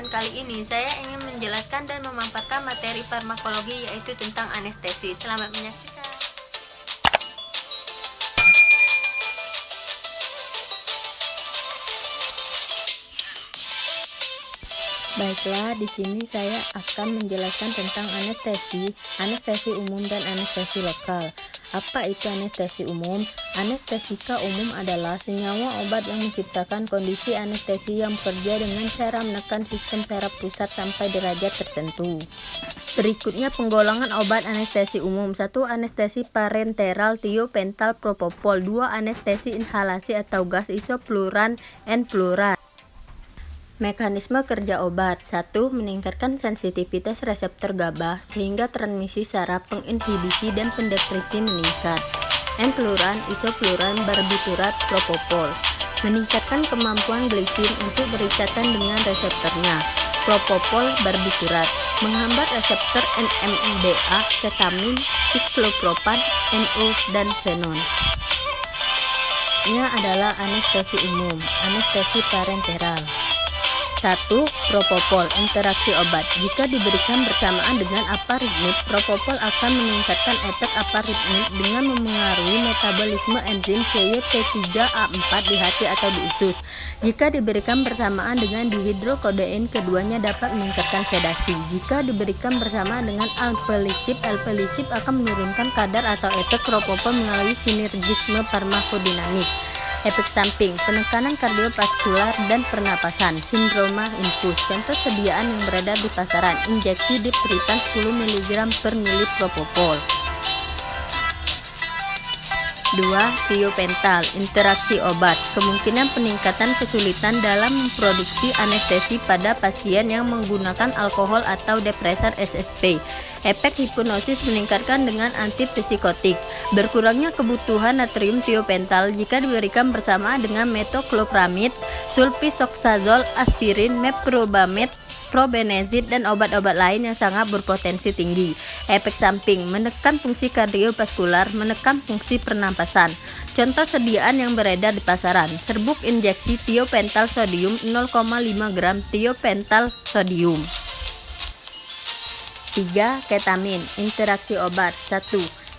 kali ini saya ingin menjelaskan dan memaparkan materi farmakologi, yaitu tentang anestesi. Selamat menyaksikan. Baiklah, di sini saya akan menjelaskan tentang anestesi umum dan anestesi lokal. Apa itu anestesi umum? Anestesika umum adalah senyawa obat yang menciptakan kondisi anestesi yang bekerja dengan cara menekan sistem saraf pusat sampai derajat tertentu. Berikutnya penggolongan obat anestesi umum. 1. Anestesi parenteral tiopental propofol. 2. Anestesi inhalasi atau gas isofluran enfluran. Mekanisme kerja obat. 1. Meningkatkan sensitivitas reseptor GABA sehingga transmisi saraf, penginhibisi, dan pendepresi meningkat. Enfluran, isofluran, barbiturat, propofol. Meningkatkan kemampuan glisin untuk berikatan dengan reseptornya. Propofol, barbiturat. Menghambat reseptor NMDA, ketamin, ciklopropan, NO, dan xenon. Ini adalah anestesi umum. Anestesi parenteral. 1. Propofol, interaksi obat. Jika diberikan bersamaan dengan aparitmid, propofol akan meningkatkan efek aparitmid dengan memengaruhi metabolisme enzim CYP3A4 di hati atau di usus. Jika diberikan bersamaan dengan dihidrokodein, keduanya dapat meningkatkan sedasi. Jika diberikan bersamaan dengan alpelisib akan menurunkan kadar atau efek propofol melalui sinergisme farmakodinamik. Efek samping, penekanan kardiovaskular dan pernapasan, sindroma infus. Contoh sediaan yang beredar di pasaran, injeksi dipteritan 10 mg per mili propofol. 2. Tiopental, interaksi obat. Kemungkinan peningkatan kesulitan dalam memproduksi anestesi pada pasien yang menggunakan alkohol atau depresan SSP. Efek hipnosis meningkatkan dengan antipsikotik. Berkurangnya kebutuhan natrium tiopental jika diberikan bersamaan dengan metoclopramid, sulfasoxazole, aspirin, meprobamate, probenezid, dan obat-obat lain yang sangat berpotensi tinggi. Efek samping, menekan fungsi kardiovaskular, menekan fungsi pernapasan. Contoh sediaan yang beredar di pasaran, serbuk injeksi tiopental sodium 0,5 gram tiopental sodium. 3. Ketamin, interaksi obat. 1.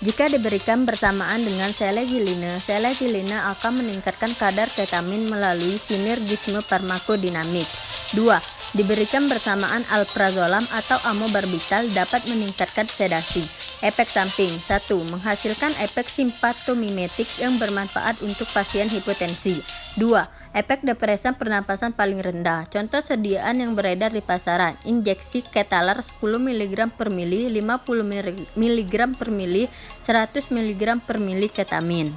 Jika diberikan bersamaan dengan selegiline akan meningkatkan kadar ketamin melalui sinergisme farmakodinamik. 2. Diberikan bersamaan alprazolam atau amobarbital dapat meningkatkan sedasi. Efek samping. 1. Menghasilkan efek simpatomimetik yang bermanfaat untuk pasien hipotensi. 2. Efek depresan pernapasan paling rendah. Contoh sediaan yang beredar di pasaran, injeksi ketalar 10 mg per mili, 50 mg per mili, 100 mg per mili ketamin.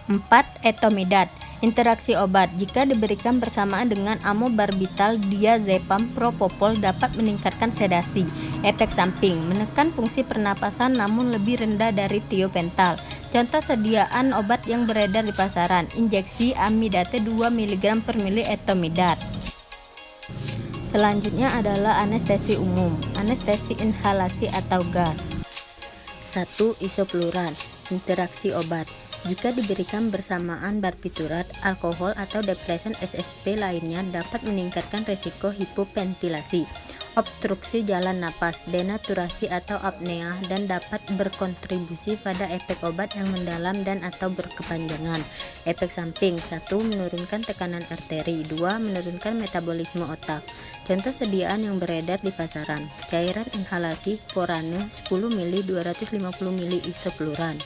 4. Etomidat, interaksi obat. Jika diberikan bersamaan dengan amobarbital, diazepam, propofol dapat meningkatkan sedasi. Efek samping, menekan fungsi pernapasan namun lebih rendah dari tiopental. Contoh sediaan obat yang beredar di pasaran, injeksi amidate 2 mg per mili etomidat. Selanjutnya adalah anestesi umum, anestesi inhalasi atau gas. 1. Isofluran, interaksi obat. Jika diberikan bersamaan barbiturat, alkohol, atau depresan SSP lainnya dapat meningkatkan risiko hipoventilasi, obstruksi jalan napas, denaturasi atau apnea, dan dapat berkontribusi pada efek obat yang mendalam dan atau berkepanjangan. Efek samping. 1. Menurunkan tekanan arteri. 2. Menurunkan metabolisme otak. Contoh sediaan yang beredar di pasaran, cairan inhalasi Forane 10 mili, 250 mili isofluran.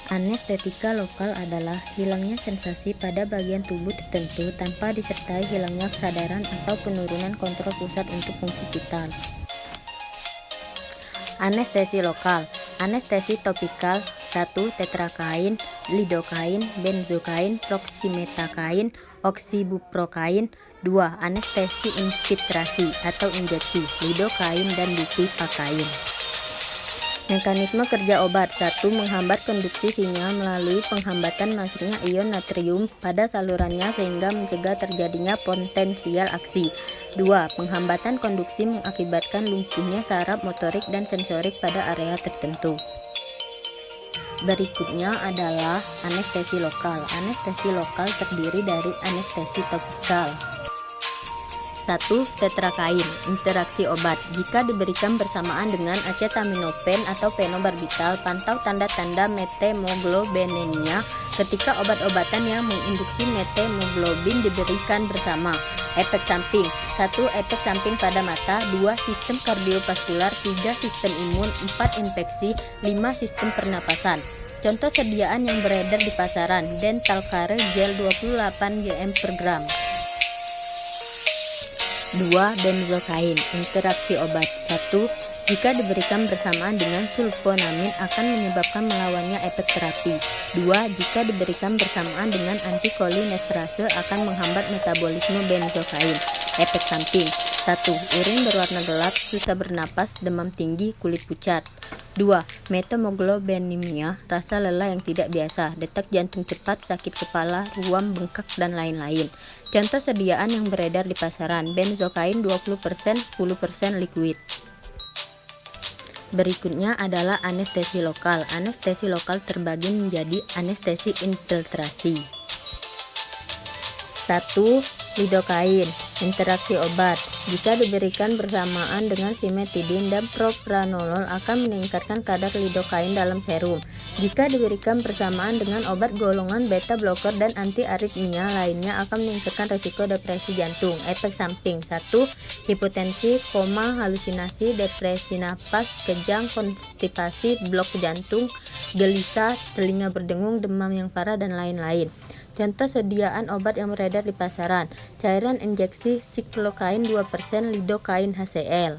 Anestetika lokal adalah hilangnya sensasi pada bagian tubuh tertentu tanpa disertai hilangnya kesadaran atau penurunan kontrol pusat untuk fungsi vital. Anestesi lokal, anestesi topikal. 1. Tetrakain, lidokain, benzokain, proximethakain, oksibuprokain. 2. Anestesi infiltrasi atau injeksi, lidokain dan dipivakain. Mekanisme kerja obat. 1. Menghambat konduksi sinyal melalui penghambatan masuknya ion natrium pada salurannya sehingga mencegah terjadinya potensial aksi. 2. Penghambatan konduksi mengakibatkan lumpuhnya saraf motorik dan sensorik pada area tertentu. Berikutnya adalah anestesi lokal. Anestesi lokal terdiri dari anestesi topikal. 1. Tetrakain, interaksi obat. Jika diberikan bersamaan dengan acetaminophen atau phenobarbital, pantau tanda-tanda methemoglobinemia ketika obat-obatan yang menginduksi methemoglobin diberikan bersama. Efek samping. 1. Efek samping pada mata. 2. Sistem kardiovaskular. 3. Sistem imun. 4. Infeksi. 5. Sistem pernapasan. Contoh sediaan yang beredar di pasaran: Dental Care Gel 28 gm per gram. 2. Benzokain, interaksi obat. 1. Jika diberikan bersamaan dengan sulfonamin akan menyebabkan melawannya efek terapi. 2. Jika diberikan bersamaan dengan antikolinesterase akan menghambat metabolisme benzokain. Efek samping. 1. Urin berwarna gelap, susah bernapas, demam tinggi, kulit pucat. 2. Methemoglobinemia, rasa lelah yang tidak biasa, detak jantung cepat, sakit kepala, ruam, bengkak, dan lain-lain. Contoh sediaan yang beredar di pasaran: benzokain 20%, 10% liquid. Berikutnya adalah anestesi lokal. Anestesi lokal terbagi menjadi anestesi infiltrasi. 1. Lidokain, interaksi obat. Jika diberikan bersamaan dengan simetidin dan propranolol akan meningkatkan kadar lidokain dalam serum. Jika diberikan bersamaan dengan obat golongan beta blocker dan antiaritmia lainnya akan meningkatkan risiko depresi jantung. Efek samping. 1. Hipotensi, koma, halusinasi, depresi napas, kejang, konstipasi, blok jantung, gelisah, telinga berdengung, demam yang parah, dan lain-lain. Contoh sediaan obat yang beredar di pasaran: cairan injeksi siklokain 2%, lidokain HCl.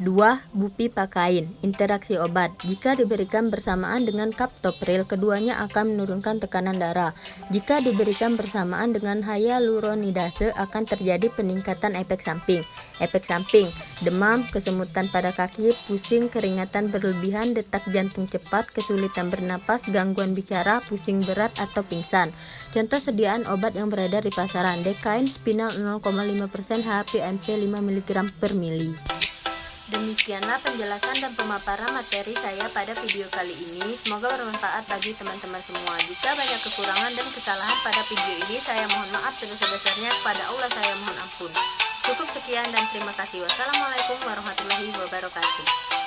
2. Bupipakain, interaksi obat. Jika diberikan bersamaan dengan captopril, keduanya akan menurunkan tekanan darah. Jika diberikan bersamaan dengan hyaluronidase akan terjadi peningkatan efek samping. Efek samping: demam, kesemutan pada kaki, pusing, keringatan berlebihan, detak jantung cepat, kesulitan bernapas, gangguan bicara, pusing berat atau pingsan. Contoh sediaan obat yang beredar di pasaran: Dekain Spinal 0,5%, HPMP 5 mg per mili. Demikianlah penjelasan dan pemaparan materi saya pada video kali ini. Semoga bermanfaat bagi teman-teman semua. Jika banyak kekurangan dan kesalahan pada video ini, saya mohon maaf sebesar-besarnya. Kepada Allah saya mohon ampun. Cukup sekian dan terima kasih. Wassalamualaikum warahmatullahi wabarakatuh.